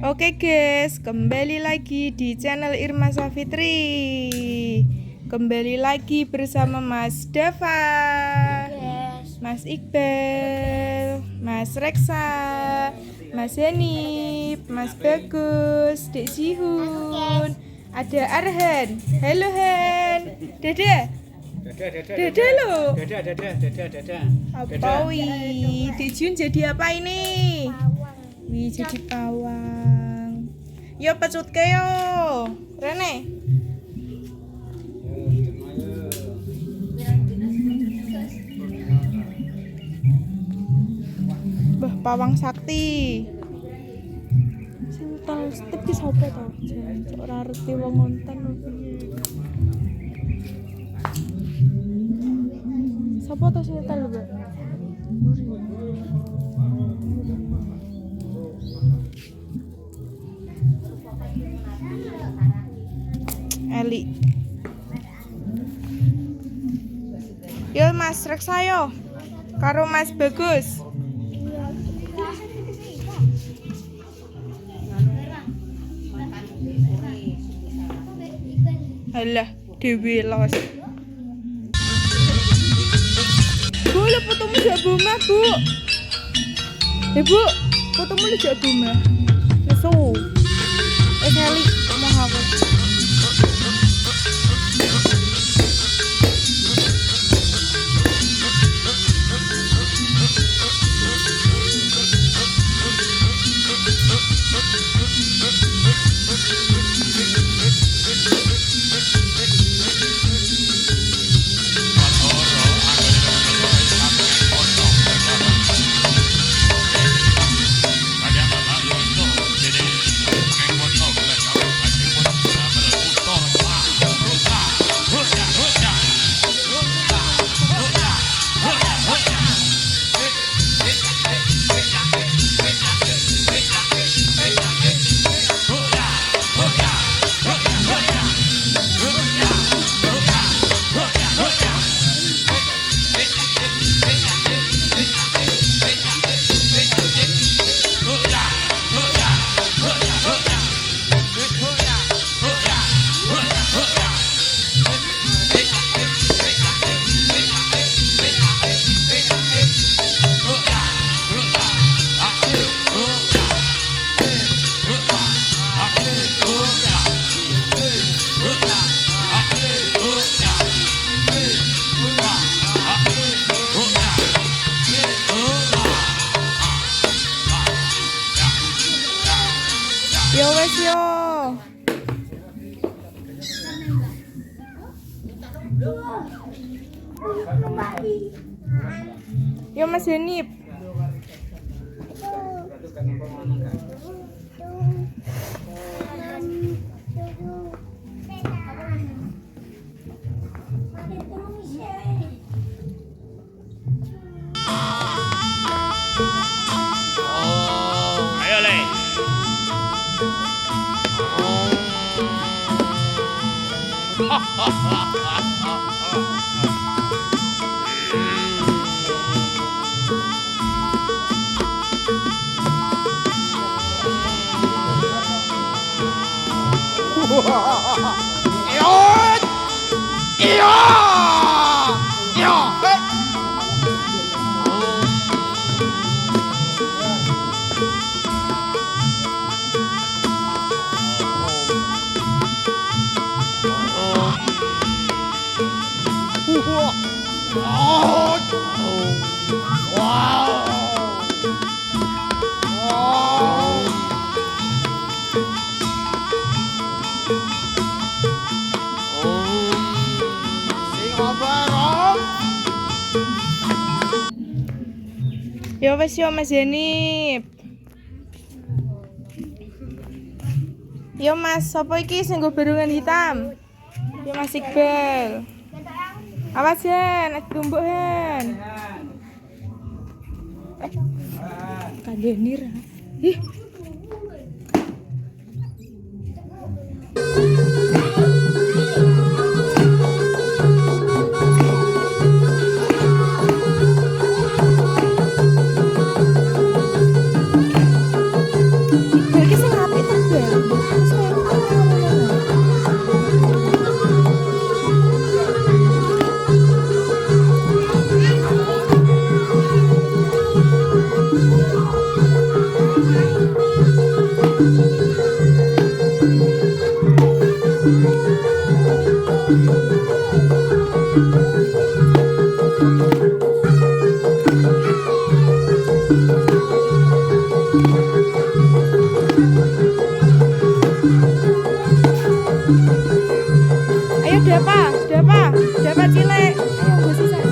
Oke guys, kembali lagi di channel Irma Safitri. Kembali lagi bersama Mas Dava, Mas Iqbal, Mas Reksa, Mas Henip, Mas Bagus, Dek Sihun, ada Arhan. Halo Hen. Dede. Dede lo. Dada. Apa wih? Dek Jun jadi apa ini? Wih, jadi pawang. Yo pecut ke yo. Rene. Bah, pawang sakti. Sintal step ki sapa to? Jancuk ora reti wong ngonten lho piye. Sapa to sintal lho, Mbak? Eli. Yo Mas Reksa yo. Karo Mas Bagus. Alah, Dewi los. Bu, lo fotomu jak bunga, Bu. Ibu, fotomu lo jak bunga. Nesu. Eli, mau apa? Yo wes yo. Yo Mas Henip. Ayo Le. Yo wes yo Mas Henip. Yo Mas, sapa iki sing nggo berungan hitam? Yo Mas Iqbal. Awas Hen, tumbuk Hen. Kadeni ra. Ih. Iki sing apik Ayo Dapa, Dapa, Dapa cilik. Ayo gue sisa.